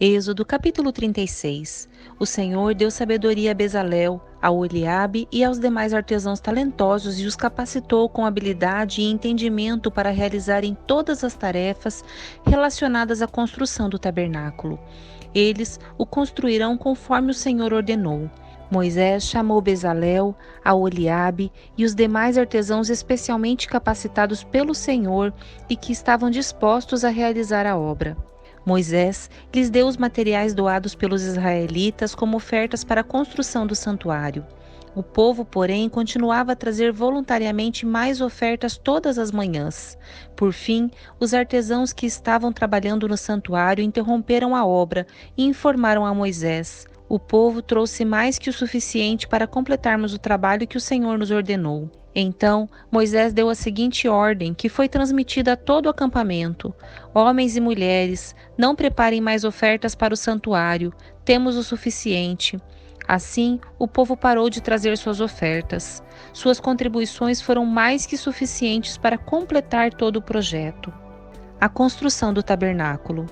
Êxodo capítulo 36. O Senhor deu sabedoria a Bezalel, a Oliabe e aos demais artesãos talentosos e os capacitou com habilidade e entendimento para realizarem todas as tarefas relacionadas à construção do tabernáculo. Eles o construirão conforme o Senhor ordenou. Moisés chamou Bezalel, a Oliabe e os demais artesãos especialmente capacitados pelo Senhor e que estavam dispostos a realizar a obra. Moisés lhes deu os materiais doados pelos israelitas como ofertas para a construção do santuário. O povo, porém, continuava a trazer voluntariamente mais ofertas todas as manhãs. Por fim, os artesãos que estavam trabalhando no santuário interromperam a obra e informaram a Moisés: "O povo trouxe mais que o suficiente para completarmos o trabalho que o Senhor nos ordenou." Então, Moisés deu a seguinte ordem, que foi transmitida a todo o acampamento: "Homens e mulheres, não preparem mais ofertas para o santuário, temos o suficiente." Assim, o povo parou de trazer suas ofertas. Suas contribuições foram mais que suficientes para completar todo o projeto. A construção do tabernáculo.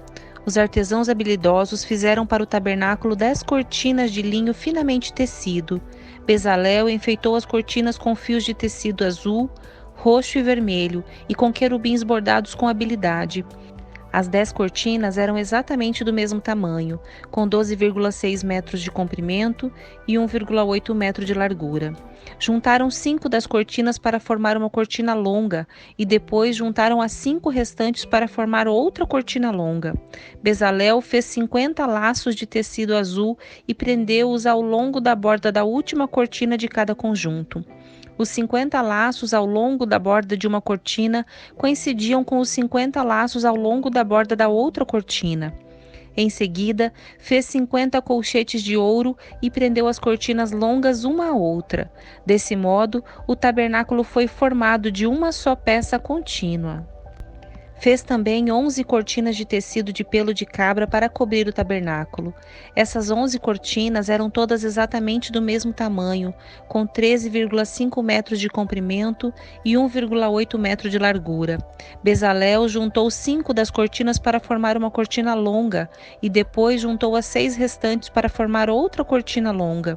Os artesãos habilidosos fizeram para o tabernáculo 10 cortinas de linho finamente tecido. Bezalel enfeitou as cortinas com fios de tecido azul, roxo e vermelho e com querubins bordados com habilidade. As 10 cortinas eram exatamente do mesmo tamanho, com 12,6 metros de comprimento e 1,8 metro de largura. Juntaram 5 das cortinas para formar uma cortina longa e depois juntaram as 5 restantes para formar outra cortina longa. Bezalel fez 50 laços de tecido azul e prendeu-os ao longo da borda da última cortina de cada conjunto. Os 50 laços ao longo da borda de uma cortina coincidiam com os 50 laços ao longo da borda da outra cortina. Em seguida, fez 50 colchetes de ouro e prendeu as cortinas longas uma à outra. Desse modo, o tabernáculo foi formado de uma só peça contínua. Fez também 11 cortinas de tecido de pelo de cabra para cobrir o tabernáculo. Essas 11 cortinas eram todas exatamente do mesmo tamanho, com 13,5 metros de comprimento e 1,8 metro de largura. Bezalel juntou 5 das cortinas para formar uma cortina longa e depois juntou as 6 restantes para formar outra cortina longa.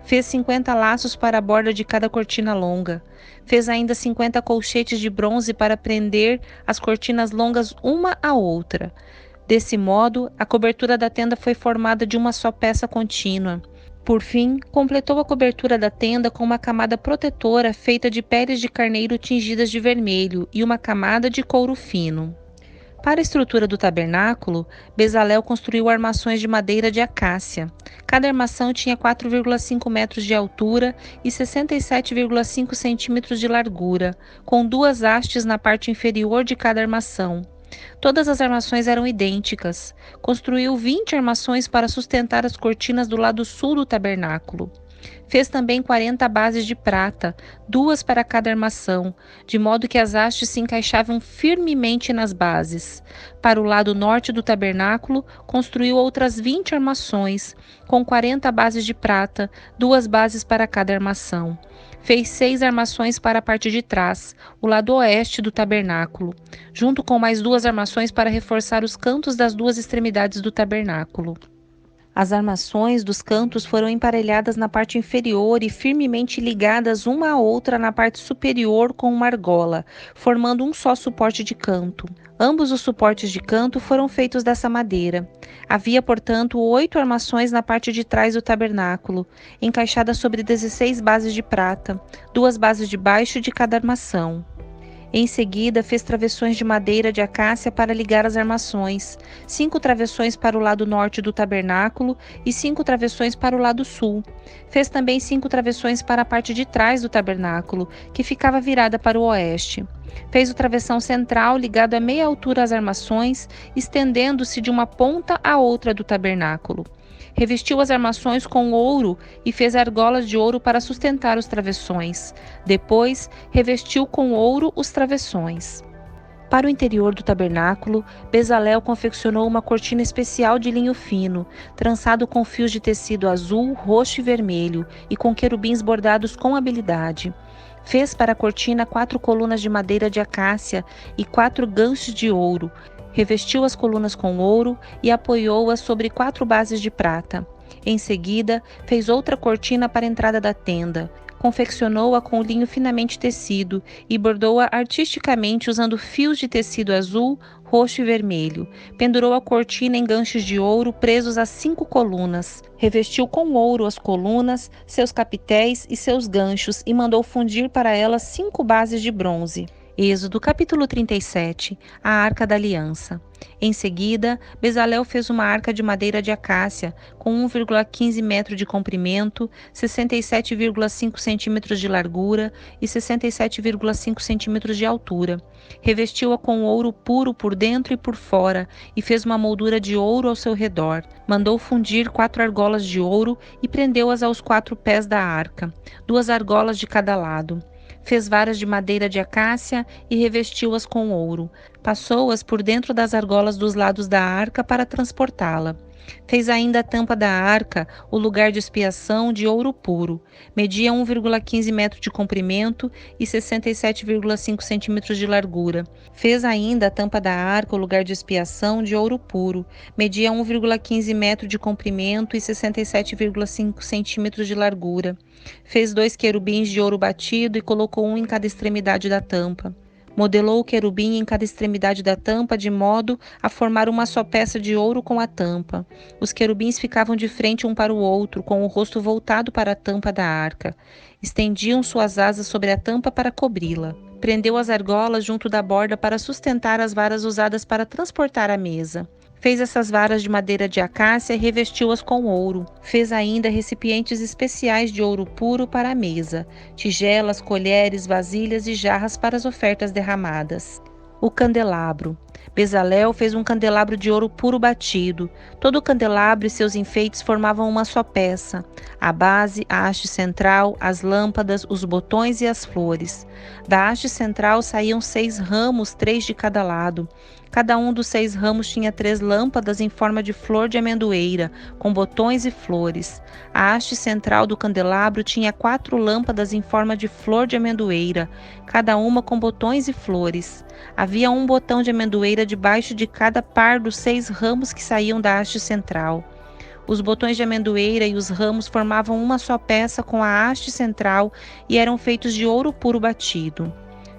Fez 50 laços para a borda de cada cortina longa. Fez ainda 50 colchetes de bronze para prender as cortinas longas uma à outra. Desse modo, a cobertura da tenda foi formada de uma só peça contínua. Por fim, completou a cobertura da tenda com uma camada protetora feita de peles de carneiro tingidas de vermelho e uma camada de couro fino. Para a estrutura do tabernáculo, Bezalel construiu armações de madeira de acácia. Cada armação tinha 4,5 metros de altura e 67,5 centímetros de largura, com 2 hastes na parte inferior de cada armação. Todas as armações eram idênticas. Construiu 20 armações para sustentar as cortinas do lado sul do tabernáculo. Fez também 40 bases de prata, 2 para cada armação, de modo que as hastes se encaixavam firmemente nas bases. Para o lado norte do tabernáculo, construiu outras 20 armações, com 40 bases de prata, 2 bases para cada armação. Fez 6 armações para a parte de trás, o lado oeste do tabernáculo, junto com mais 2 armações para reforçar os cantos das 2 extremidades do tabernáculo. As armações dos cantos foram emparelhadas na parte inferior e firmemente ligadas uma à outra na parte superior com uma argola, formando um só suporte de canto. Ambos os suportes de canto foram feitos dessa madeira. Havia, portanto, 8 armações na parte de trás do tabernáculo, encaixadas sobre 16 bases de prata, 2 bases de baixo de cada armação. Em seguida, fez travessões de madeira de acácia para ligar as armações, 5 travessões para o lado norte do tabernáculo e 5 travessões para o lado sul. Fez também 5 travessões para a parte de trás do tabernáculo, que ficava virada para o oeste. Fez o travessão central ligado a meia altura às armações, estendendo-se de uma ponta à outra do tabernáculo. Revestiu as armações com ouro e fez argolas de ouro para sustentar os travessões. Depois, revestiu com ouro os travessões. Para o interior do tabernáculo, Bezalel confeccionou uma cortina especial de linho fino, trançado com fios de tecido azul, roxo e vermelho, e com querubins bordados com habilidade. Fez para a cortina 4 colunas de madeira de acácia e 4 ganchos de ouro. Revestiu as colunas com ouro e apoiou-as sobre 4 bases de prata. Em seguida, fez outra cortina para a entrada da tenda. Confeccionou-a com linho finamente tecido e bordou-a artisticamente usando fios de tecido azul, roxo e vermelho. Pendurou a cortina em ganchos de ouro presos às 5 colunas. Revestiu com ouro as colunas, seus capitéis e seus ganchos e mandou fundir para elas 5 bases de bronze. Êxodo capítulo 37, a Arca da Aliança. Em seguida, Bezalel fez uma arca de madeira de acácia, com 1,15 metro de comprimento, 67,5 centímetros de largura e 67,5 centímetros de altura. Revestiu-a com ouro puro por dentro e por fora, e fez uma moldura de ouro ao seu redor. Mandou fundir 4 argolas de ouro e prendeu-as aos 4 pés da arca, 2 argolas de cada lado. Fez varas de madeira de acácia e revestiu-as com ouro. Passou-as por dentro das argolas dos lados da arca para transportá-la. Fez ainda a tampa da arca, o lugar de expiação, de ouro puro. Media 1,15 metro de comprimento e 67,5 centímetros de largura. Fez ainda a tampa da arca, o lugar de expiação, de ouro puro. Media 1,15 metro de comprimento e 67,5 centímetros de largura. Fez 2 querubins de ouro batido e colocou um em cada extremidade da tampa. Modelou o querubim em cada extremidade da tampa de modo a formar uma só peça de ouro com a tampa. Os querubins ficavam de frente um para o outro, com o rosto voltado para a tampa da arca. Estendiam suas asas sobre a tampa para cobri-la. Prendeu as argolas junto da borda para sustentar as varas usadas para transportar a mesa. Fez essas varas de madeira de acácia e revestiu-as com ouro. Fez ainda recipientes especiais de ouro puro para a mesa, tigelas, colheres, vasilhas e jarras para as ofertas derramadas. O candelabro. Bezalel fez um candelabro de ouro puro batido. Todo o candelabro e seus enfeites formavam uma só peça. A base, a haste central, as lâmpadas, os botões e as flores. Da haste central saíam 6 ramos, 3 de cada lado. Cada um dos 6 ramos tinha 3 lâmpadas em forma de flor de amendoeira, com botões e flores. A haste central do candelabro tinha 4 lâmpadas em forma de flor de amendoeira, cada uma com botões e flores. Havia um botão de amendoeira debaixo de cada par dos 6 ramos que saíam da haste central. Os botões de amendoeira e os ramos formavam uma só peça com a haste central e eram feitos de ouro puro batido.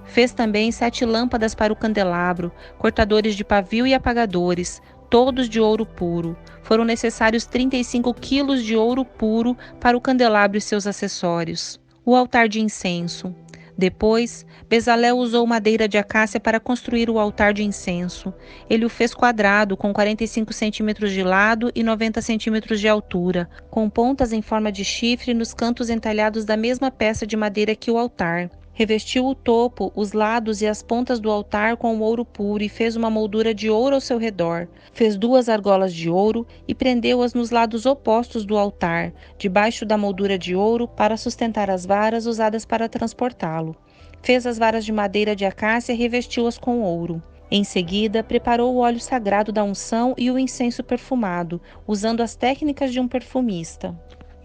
Fez também 7 lâmpadas para o candelabro, cortadores de pavio e apagadores, todos de ouro puro. Foram necessários 35 quilos de ouro puro para o candelabro e seus acessórios. O altar de incenso. Depois, Bezalel usou madeira de acácia para construir o altar de incenso. Ele o fez quadrado, com 45 centímetros de lado e 90 centímetros de altura, com pontas em forma de chifre nos cantos entalhados da mesma peça de madeira que o altar. Revestiu o topo, os lados e as pontas do altar com ouro puro e fez uma moldura de ouro ao seu redor. Fez 2 argolas de ouro e prendeu-as nos lados opostos do altar, debaixo da moldura de ouro, para sustentar as varas usadas para transportá-lo. Fez as varas de madeira de acácia e revestiu-as com ouro. Em seguida, preparou o óleo sagrado da unção e o incenso perfumado, usando as técnicas de um perfumista.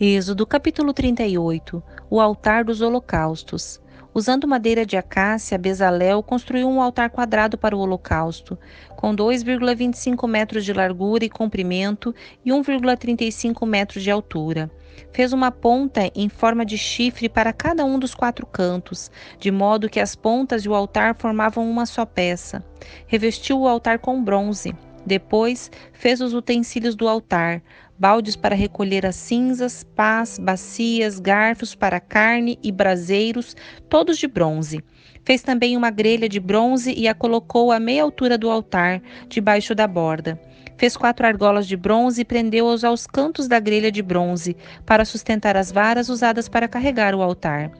Êxodo capítulo 38. O altar dos holocaustos. Usando madeira de acácia, Bezalel construiu um altar quadrado para o holocausto, com 2,25 metros de largura e comprimento e 1,35 metros de altura. Fez uma ponta em forma de chifre para cada um dos 4 cantos, de modo que as pontas e o altar formavam uma só peça. Revestiu o altar com bronze. Depois, fez os utensílios do altar, baldes para recolher as cinzas, pás, bacias, garfos para carne e braseiros, todos de bronze. Fez também uma grelha de bronze e a colocou à meia altura do altar, debaixo da borda. Fez 4 argolas de bronze e prendeu-as aos cantos da grelha de bronze, para sustentar as varas usadas para carregar o altar.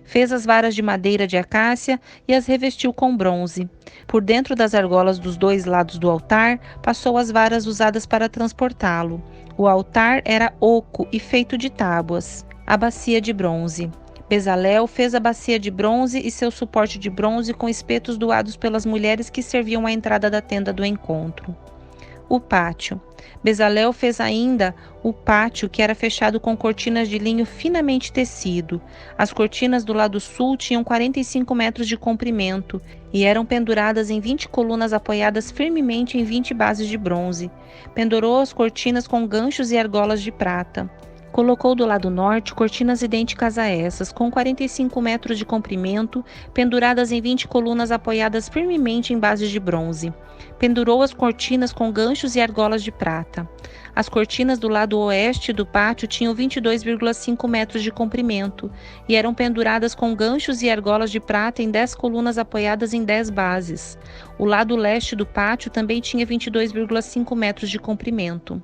Fez as varas de madeira de acácia e as revestiu com bronze. Por dentro das argolas dos 2 lados do altar, passou as varas usadas para transportá-lo. O altar era oco e feito de tábuas. A bacia de bronze. Bezalel fez a bacia de bronze e seu suporte de bronze com espetos doados pelas mulheres que serviam à entrada da tenda do encontro. O pátio. Bezalel fez ainda o pátio, que era fechado com cortinas de linho finamente tecido. As cortinas do lado sul tinham 45 metros de comprimento e eram penduradas em 20 colunas apoiadas firmemente em 20 bases de bronze. Pendurou as cortinas com ganchos e argolas de prata. Colocou do lado norte cortinas idênticas a essas, com 45 metros de comprimento, penduradas em 20 colunas apoiadas firmemente em bases de bronze. Pendurou as cortinas com ganchos e argolas de prata. As cortinas do lado oeste do pátio tinham 22,5 metros de comprimento e eram penduradas com ganchos e argolas de prata em 10 colunas apoiadas em 10 bases. O lado leste do pátio também tinha 22,5 metros de comprimento.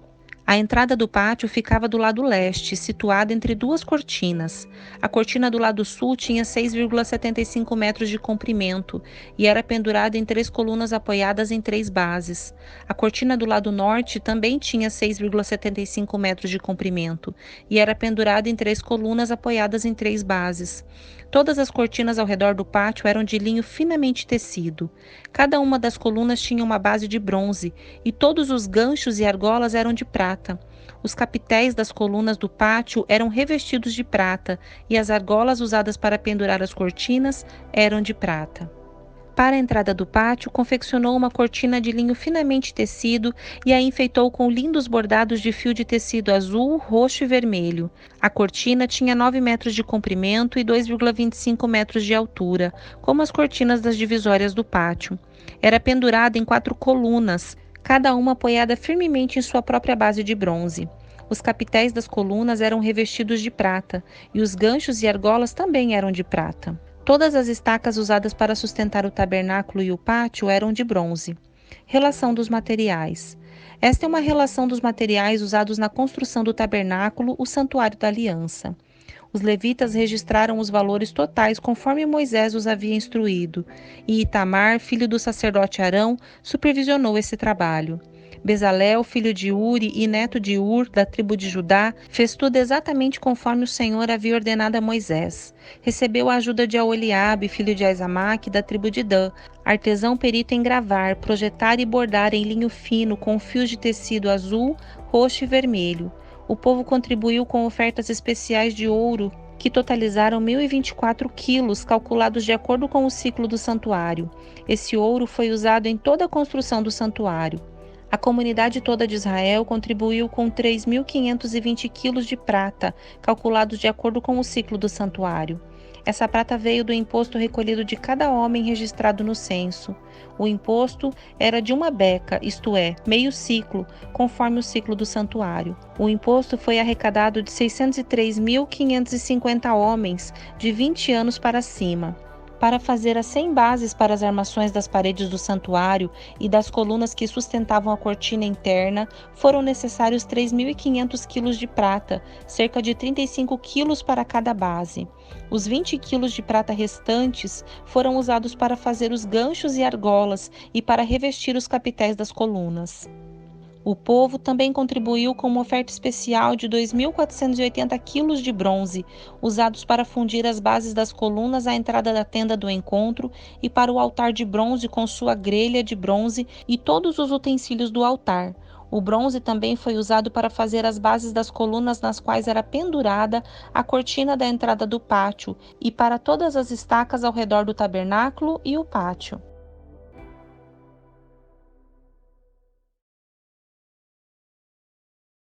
A entrada do pátio ficava do lado leste, situada entre duas cortinas. A cortina do lado sul tinha 6,75 metros de comprimento e era pendurada em 3 colunas apoiadas em 3 bases. A cortina do lado norte também tinha 6,75 metros de comprimento e era pendurada em 3 colunas apoiadas em 3 bases. Todas as cortinas ao redor do pátio eram de linho finamente tecido. Cada uma das colunas tinha uma base de bronze e todos os ganchos e argolas eram de prata. Os capitéis das colunas do pátio eram revestidos de prata e as argolas usadas para pendurar as cortinas eram de prata. Para a entrada do pátio, confeccionou uma cortina de linho finamente tecido e a enfeitou com lindos bordados de fio de tecido azul, roxo e vermelho. A cortina tinha 9 metros de comprimento e 2,25 metros de altura, como as cortinas das divisórias do pátio. Era pendurada em 4 colunas, cada uma apoiada firmemente em sua própria base de bronze. Os capitéis das colunas eram revestidos de prata e os ganchos e argolas também eram de prata. Todas as estacas usadas para sustentar o tabernáculo e o pátio eram de bronze. Relação dos materiais. Esta é uma relação dos materiais usados na construção do tabernáculo, o santuário da aliança. Os levitas registraram os valores totais conforme Moisés os havia instruído, e Itamar, filho do sacerdote Arão, supervisionou esse trabalho. Bezalel, filho de Uri e neto de Ur, da tribo de Judá, fez tudo exatamente conforme o Senhor havia ordenado a Moisés. Recebeu a ajuda de Aholiabe, filho de Aizamaque, da tribo de Dan, artesão perito em gravar, projetar e bordar em linho fino com fios de tecido azul, roxo e vermelho. O povo contribuiu com ofertas especiais de ouro, que totalizaram 1.024 quilos, calculados de acordo com o ciclo do santuário. Esse ouro foi usado em toda a construção do santuário. A comunidade toda de Israel contribuiu com 3.520 quilos de prata, calculados de acordo com o ciclo do santuário. Essa prata veio do imposto recolhido de cada homem registrado no censo. O imposto era de uma beca, isto é, meio ciclo, conforme o ciclo do santuário. O imposto foi arrecadado de 603.550 homens, de 20 anos para cima. Para fazer as 100 bases para as armações das paredes do santuário e das colunas que sustentavam a cortina interna, foram necessários 3.500 quilos de prata, cerca de 35 quilos para cada base. Os 20 quilos de prata restantes foram usados para fazer os ganchos e argolas e para revestir os capitéis das colunas. O povo também contribuiu com uma oferta especial de 2.480 quilos de bronze, usados para fundir as bases das colunas à entrada da tenda do encontro e para o altar de bronze com sua grelha de bronze e todos os utensílios do altar. O bronze também foi usado para fazer as bases das colunas nas quais era pendurada a cortina da entrada do pátio e para todas as estacas ao redor do tabernáculo e o pátio.